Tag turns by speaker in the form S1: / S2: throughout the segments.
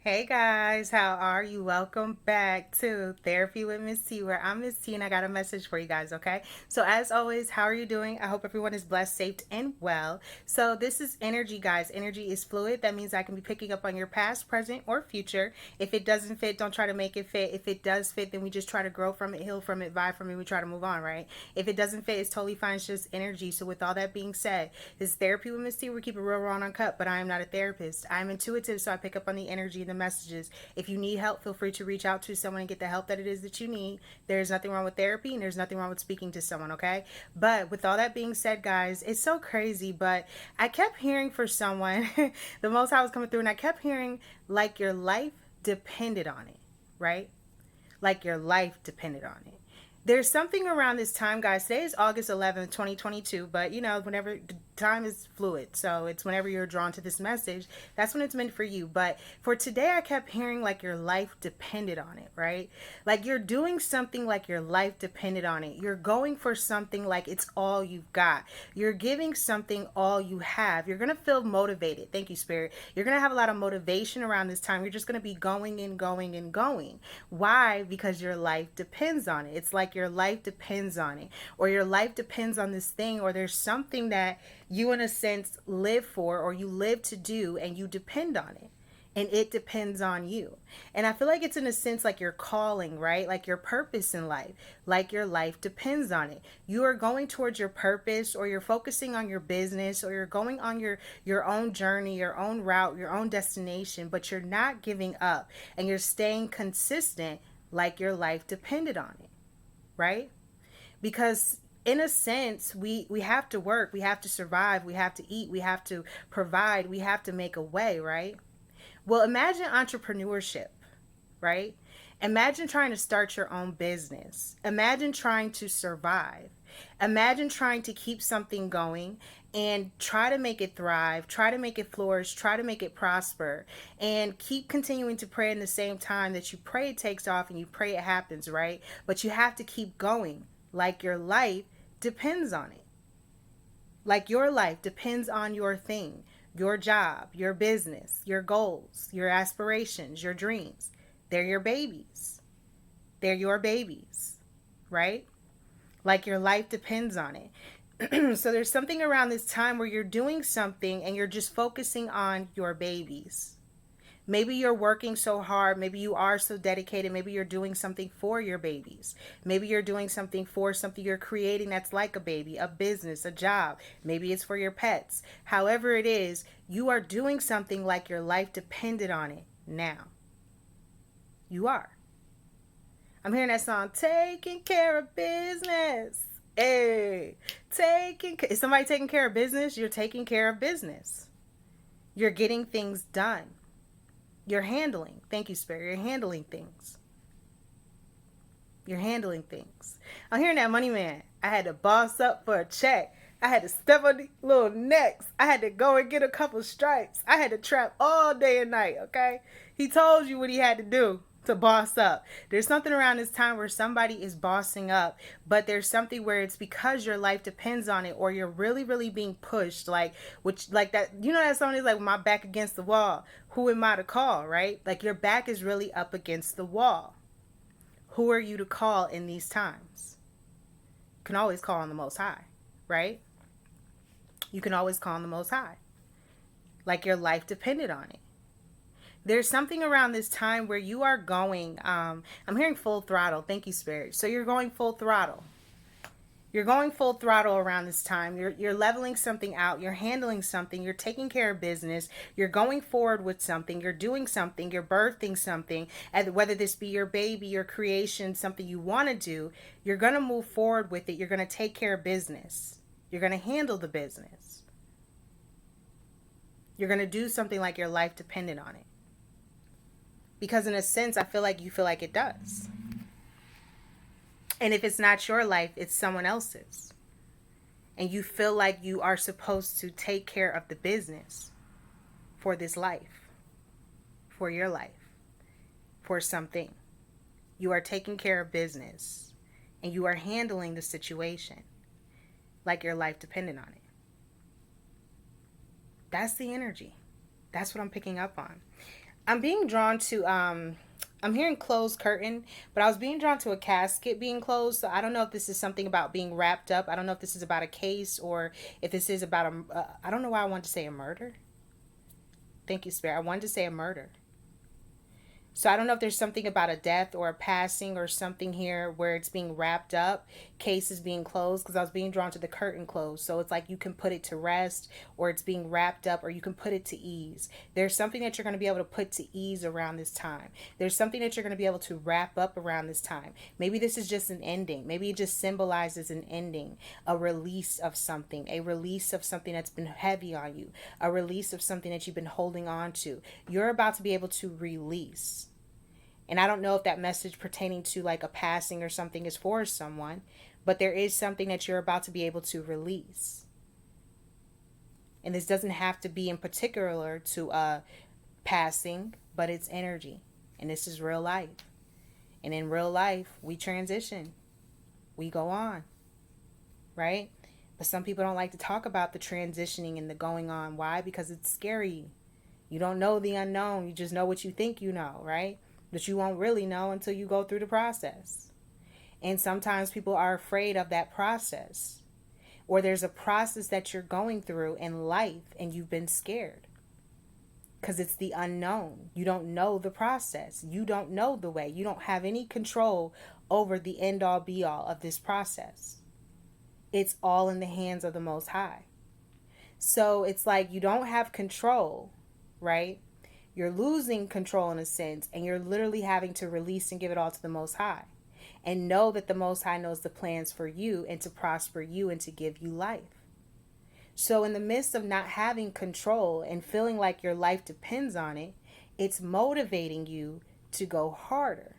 S1: Hey guys, how are you? Welcome back to Therapy with Miss T, where I'm Miss T and I got a message for you guys, okay? So, as always, how are you doing? I hope everyone is blessed, safe, and well. So, this is energy, guys. Energy is fluid. That means I can be picking up on your past, present, or future. If it doesn't fit, don't try to make it fit. If it does fit, then we just try to grow from it, heal from it, vibe from it. We try to move on, right? If it doesn't fit, it's totally fine. It's just energy. So, with all that being said, this is Therapy with Miss T. We keep it real, raw, and uncut, but I am not a therapist. I'm intuitive, so I pick up on the energy and the messages. If you need help, feel free to reach out to someone and get the help that it is that you need. There's nothing wrong with therapy and there's nothing wrong with speaking to someone, okay? But with all that being said, guys, it's so crazy, but I kept hearing for someone, the most I was coming through, and I kept hearing like your life depended on it, right? Like your life depended on it. There's something around this time, guys. Today is August 11th, 2022, but whenever time is fluid, so it's whenever you're drawn to this message, that's when it's meant for you. But for today, I kept hearing like your life depended on it, right? Like you're doing something like your life depended on it. You're going for something like it's all you've got. You're giving something all you have. You're going to feel motivated. Thank you, Spirit. You're going to have a lot of motivation around this time. You're just going to be going and going and going. Why? Because your life depends on it. It's like your life depends on it, or your life depends on this thing, or there's something that you in a sense live for, or you live to do, and you depend on it, and it depends on you. And I feel like it's in a sense like your calling, right? Like your purpose in life, like your life depends on it. You are going towards your purpose, or you're focusing on your business, or you're going on your own journey, your own route, your own destination, but you're not giving up, and you're staying consistent like your life depended on it, right? Because in a sense, we have to work, we have to survive, we have to eat, we have to provide, we have to make a way, right? Well, imagine entrepreneurship, right? Imagine trying to start your own business. Imagine trying to survive. Imagine trying to keep something going and try to make it thrive, try to make it flourish, try to make it prosper, and keep continuing to pray in the same time that you pray it takes off and you pray it happens, right? But you have to keep going like your life depends on it. Like your life depends on your thing, your job, your business, your goals, your aspirations, your dreams. They're your babies. They're your babies, right? Like your life depends on it. So there's something around this time where you're doing something and you're just focusing on your babies. Maybe you're working so hard. Maybe you are so dedicated. Maybe you're doing something for your babies. Maybe you're doing something for something you're creating that's like a baby, a business, a job. Maybe it's for your pets. However it is, you are doing something like your life depended on it now. You are. I'm hearing that song, Taking Care of Business. Hey, is somebody taking care of business? You're taking care of business. You're getting things done. You're handling. Thank you, Spirit. You're handling things. You're handling things. I'm hearing that money man. I had to boss up for a check. I had to step on the little necks. I had to go and get a couple stripes. I had to trap all day and night, okay? He told you what he had to do to boss up. There's something around this time where somebody is bossing up, but there's something where it's because your life depends on it, or you're really, really being pushed, like that, that song is like my back against the wall. Who am I to call, right? Like your back is really up against the wall. Who are you to call in these times? You can always call on the Most High, right? You can always call on the Most High. Like your life depended on it. There's something around this time where you are going, I'm hearing full throttle. Thank you, Spirit. So you're going full throttle. You're going full throttle around this time. You're leveling something out. You're handling something. You're taking care of business. You're going forward with something. You're doing something. You're birthing something. And whether this be your baby, your creation, something you want to do, you're going to move forward with it. You're going to take care of business. You're going to handle the business. You're going to do something like your life depended on it. Because in a sense, I feel like you feel like it does. And if it's not your life, it's someone else's. And you feel like you are supposed to take care of the business for this life, for your life, for something. You are taking care of business and you are handling the situation like your life depended on it. That's the energy. That's what I'm picking up on. I'm being drawn to I'm hearing closed curtain, but I was being drawn to a casket being closed. So I don't know if this is something about being wrapped up. I don't know if this is about a case or if this is about a. I don't know why I wanted to say a murder. Thank you, Spirit. I wanted to say a murder. So I don't know if there's something about a death or a passing or something here where it's being wrapped up, cases being closed, because I was being drawn to the curtain closed. So it's like you can put it to rest, or it's being wrapped up, or you can put it to ease. There's something that you're going to be able to put to ease around this time. There's something that you're going to be able to wrap up around this time. Maybe this is just an ending. Maybe it just symbolizes an ending, a release of something, a release of something that's been heavy on you, a release of something that you've been holding on to. You're about to be able to release. And I don't know if that message pertaining to like a passing or something is for someone, but there is something that you're about to be able to release. And this doesn't have to be in particular to a passing, but it's energy. And this is real life. And in real life, we transition. We go on. Right? But some people don't like to talk about the transitioning and the going on. Why? Because it's scary. You don't know the unknown. You just know what you think you know, right? That you won't really know until you go through the process. And sometimes people are afraid of that process. Or there's a process that you're going through in life and you've been scared. Because it's the unknown. You don't know the process. You don't know the way. You don't have any control over the end all be all of this process. It's all in the hands of the Most High. So it's like you don't have control, right? You're losing control in a sense, and you're literally having to release and give it all to the Most High. And know that the Most High knows the plans for you and to prosper you and to give you life. So in the midst of not having control and feeling like your life depends on it, it's motivating you to go harder.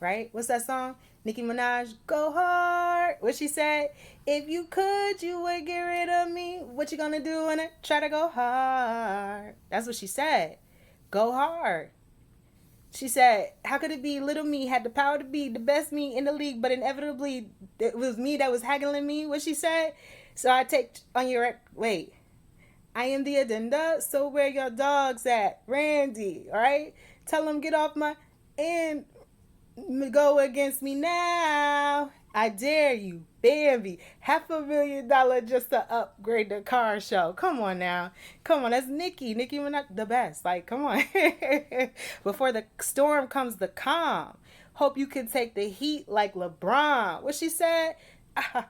S1: Right? What's that song? Nicki Minaj, go hard. What she said? If you could, you would get rid of me. What you gonna do when I try to go hard? That's what she said. Go hard. She said, how could it be little me had the power to be the best me in the league, but inevitably it was me that was haggling me? What she said? So I take on your, wait. I am the addenda, so where your dogs at? Randy, all right? Tell them get off my, and go against me now. I dare you. Bambi. $500,000 just to upgrade the car show. Come on now. Come on. That's Nicki. Nicki Minaj, the best. Like, come on. Before the storm comes the calm. Hope you can take the heat like LeBron. What she said? I'm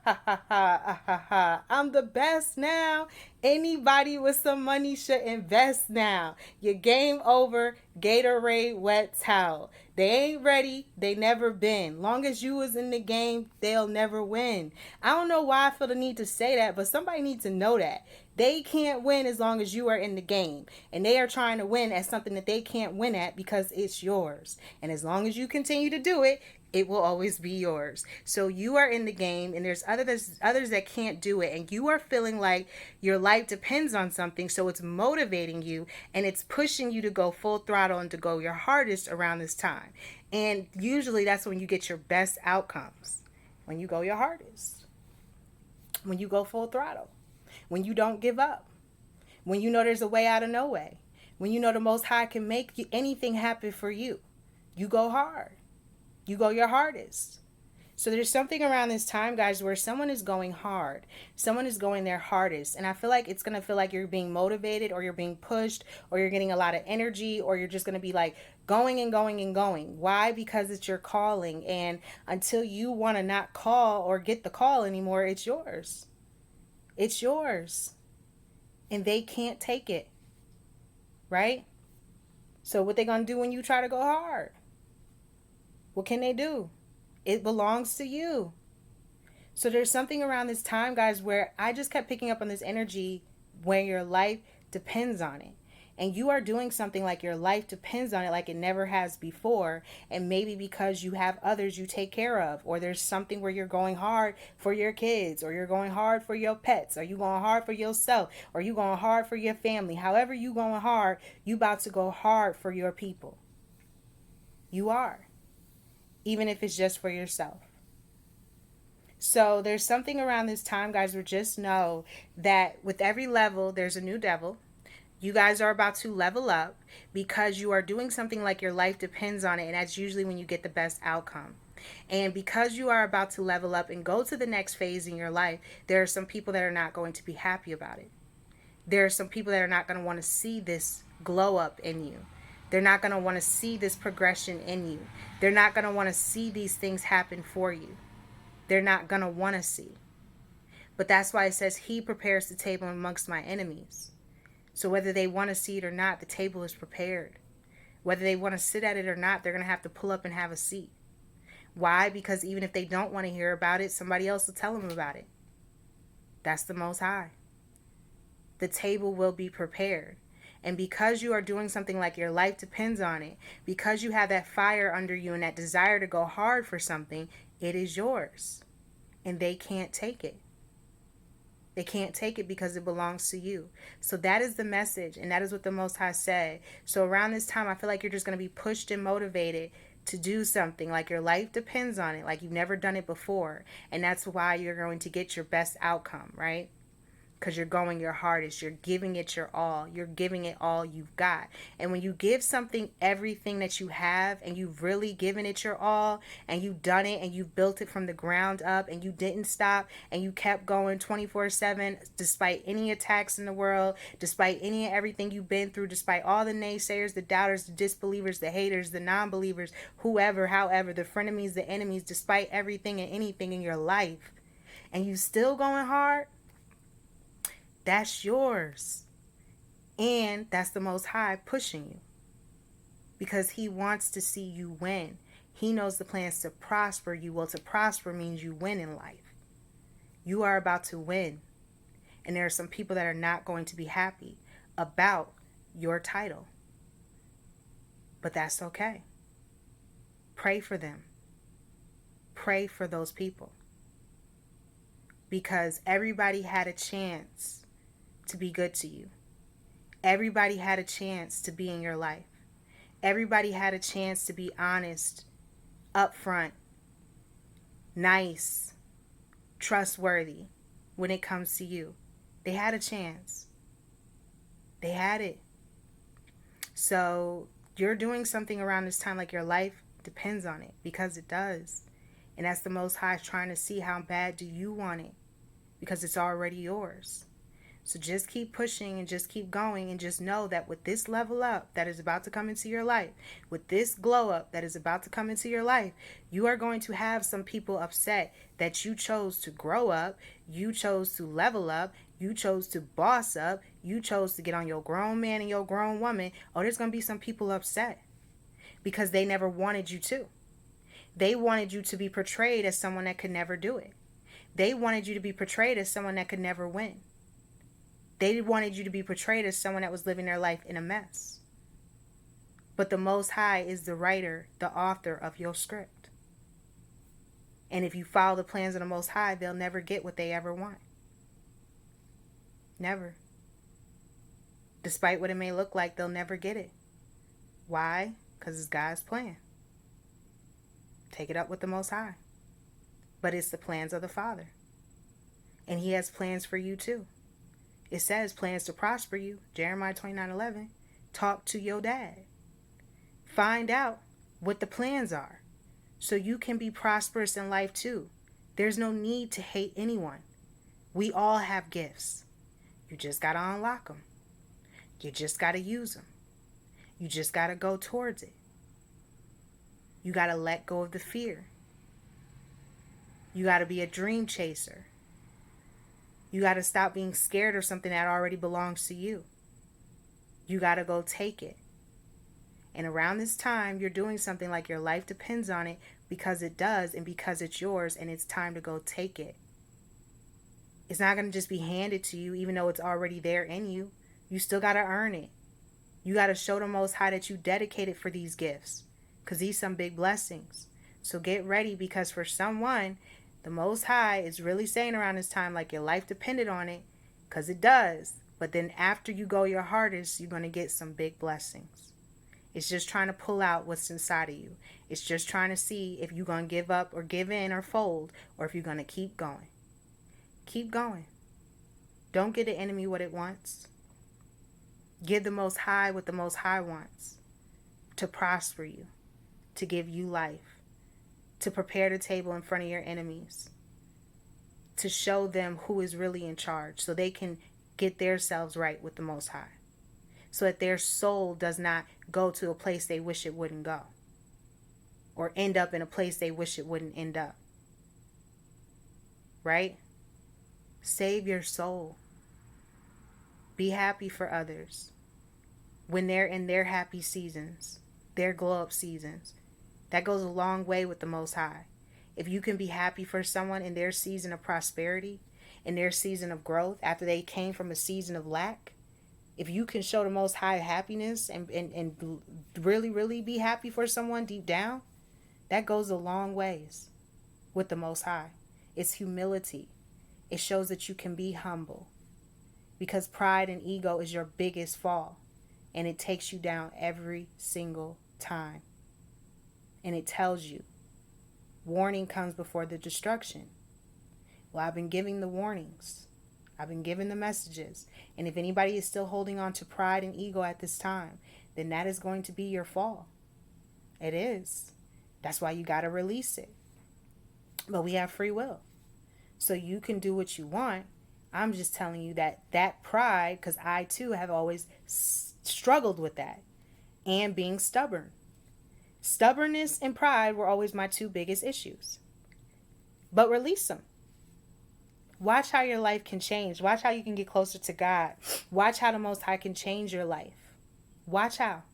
S1: the best now. Anybody with some money should invest now. Your game over. Gatorade wet towel. They ain't ready. They never been. Long as you was in the game, they'll never win. I don't know why I feel the need to say that, but somebody needs to know that. They can't win as long as you are in the game. And they are trying to win at something that they can't win at because it's yours. And as long as you continue to do it, it will always be yours. So you are in the game and there's others that can't do it. And you are feeling like your life depends on something. So it's motivating you and it's pushing you to go full throttle and to go your hardest around this time. And usually that's when you get your best outcomes. When you go your hardest. When you go full throttle. When you don't give up. When you know there's a way out of no way. When you know the Most High can make anything happen for you. You go hard. You go your hardest. So there's something around this time, guys, where someone is going hard. Someone is going their hardest. And I feel like it's going to feel like you're being motivated or you're being pushed or you're getting a lot of energy or you're just going to be like going and going and going. Why? Because it's your calling. And until you want to not call or get the call anymore, it's yours. It's yours. And they can't take it. Right? So what they going to do when you try to go hard? What can they do? It belongs to you. So there's something around this time, guys, where I just kept picking up on this energy where your life depends on it. And you are doing something like your life depends on it like it never has before. And maybe because you have others you take care of. Or there's something where you're going hard for your kids. Or you're going hard for your pets. Or you going hard for yourself. Or you going hard for your family. However you going hard, you about to go hard for your people. You are. Even if it's just for yourself. So there's something around this time, guys, where just know that with every level, there's a new devil. You guys are about to level up because you are doing something like your life depends on it, and that's usually when you get the best outcome. And because you are about to level up and go to the next phase in your life, there are some people that are not going to be happy about it. There are some people that are not going to want to see this glow up in you. They're not going to want to see this progression in you. They're not going to want to see these things happen for you. They're not going to want to see. But that's why it says he prepares the table amongst my enemies. So whether they want to see it or not, the table is prepared. Whether they want to sit at it or not, they're going to have to pull up and have a seat. Why? Because even if they don't want to hear about it, somebody else will tell them about it. That's the Most High. The table will be prepared. And because you are doing something like your life depends on it, because you have that fire under you and that desire to go hard for something, it is yours. And they can't take it. They can't take it because it belongs to you. So that is the message, and that is what the Most High said. So around this time, I feel like you're just going to be pushed and motivated to do something like your life depends on it, like you've never done it before. And that's why you're going to get your best outcome, right? Because you're going your hardest. You're giving it your all. You're giving it all you've got. And when you give something everything that you have, and you've really given it your all, and you've done it, and you've built it from the ground up, and you didn't stop, and you kept going 24/7 despite any attacks in the world, despite any and everything you've been through, despite all the naysayers, the doubters, the disbelievers, the haters, the non-believers, whoever, however, the frenemies, the enemies, despite everything and anything in your life, and you still going hard, that's yours. And that's the Most High pushing you. Because he wants to see you win. He knows the plans to prosper you. Well, to prosper means you win in life. You are about to win. And there are some people that are not going to be happy about your title. But that's okay. Pray for them. Pray for those people. Because everybody had a chance to be good to you. Everybody had a chance to be in your life. Everybody had a chance to be honest, upfront, nice, trustworthy when it comes to you. They had a chance. They had it. So you're doing something around this time like your life depends on it, because it does. And that's the Most High trying to see how bad do you want it, because it's already yours. So just keep pushing and just keep going, and just know that with this level up that is about to come into your life, with this glow up that is about to come into your life, you are going to have some people upset that you chose to grow up, you chose to level up, you chose to boss up, you chose to get on your grown man and your grown woman. Oh, there's going to be some people upset because they never wanted you to. They wanted you to be portrayed as someone that could never do it. They wanted you to be portrayed as someone that could never win. They wanted you to be portrayed as someone that was living their life in a mess. But the Most High is the writer, the author of your script. And if you follow the plans of the Most High, they'll never get what they ever want. Never. Despite what it may look like, they'll never get it. Why? Because it's God's plan. Take it up with the Most High. But it's the plans of the Father. And he has plans for you too. It says plans to prosper you. Jeremiah 29:11. Talk to your dad. Find out what the plans are so you can be prosperous in life too. There's no need to hate anyone. We all have gifts. You just got to unlock them. You just got to use them. You just got to go towards it. You got to let go of the fear. You got to be a dream chaser. You got to stop being scared of something that already belongs to you. You got to go take it. And around this time, you're doing something like your life depends on it, because it does, and because it's yours, and it's time to go take it. It's not going to just be handed to you, even though it's already there in you. You still got to earn it. You got to show the Most High that you dedicated for these gifts, because these some big blessings. So get ready, because for someone, the Most High is really saying around this time like your life depended on it, because it does. But then after you go your hardest, you're going to get some big blessings. It's just trying to pull out what's inside of you. It's just trying to see if you're going to give up or give in or fold, or if you're going to keep going. Keep going. Don't get the enemy what it wants. Give the Most High what the Most High wants: to prosper you, to give you life, to prepare the table in front of your enemies, to show them who is really in charge so they can get themselves right with the Most High, so that their soul does not go to a place they wish it wouldn't go, or end up in a place they wish it wouldn't end up. Right? Save your soul. Be happy for others when they're in their happy seasons, their glow up seasons. That goes a long way with the Most High. If you can be happy for someone in their season of prosperity, in their season of growth, after they came from a season of lack, if you can show the Most High happiness and really, really be happy for someone deep down, that goes a long ways with the Most High. It's humility. It shows that you can be humble, because pride and ego is your biggest fall, and it takes you down every single time. And it tells you, warning comes before the destruction. Well, I've been giving the warnings. I've been giving the messages. And if anybody is still holding on to pride and ego at this time, then that is going to be your fall. It is. That's why you got to release it. But we have free will. So you can do what you want. I'm just telling you that pride, because I too have always struggled with that, and being stubborn. Stubbornness and pride were always my two biggest issues. But release them. Watch how your life can change. Watch how you can get closer to God. Watch how the Most High can change your life. Watch how,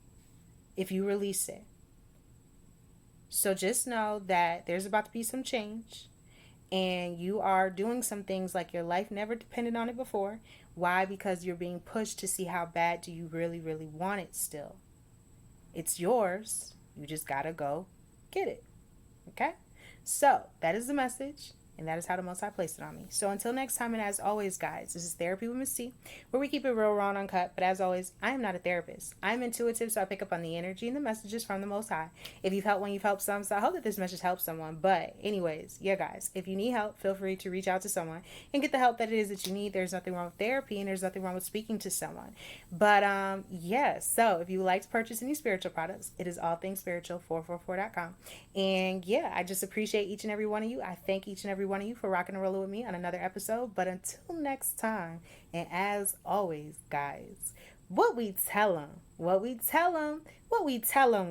S1: if you release it. So just know that there's about to be some change. And you are doing some things like your life never depended on it before. Why? Because you're being pushed to see how bad do you really, really want it still. It's yours. You just gotta go get it. Okay? So that is the message. And that is how the Most High placed it on me. So until next time, and as always, guys, this is Therapy with Miss T, where we keep it real, raw, and uncut. But as always, I am not a therapist. I'm intuitive, so I pick up on the energy and the messages from the Most High. If you've helped one, you've helped some. So I hope that this message helps someone. But anyways, yeah, guys, if you need help, feel free to reach out to someone and get the help that it is that you need. There's nothing wrong with therapy, and there's nothing wrong with speaking to someone. But yeah, so if you would like to purchase any spiritual products, it is allthingspiritual444.com. And yeah, I just appreciate each and every one of you. I thank each and every one of you for rocking and rolling with me on another episode. But until next time, and as always, guys, what we tell them,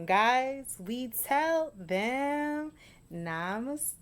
S1: guys, we tell them namaste.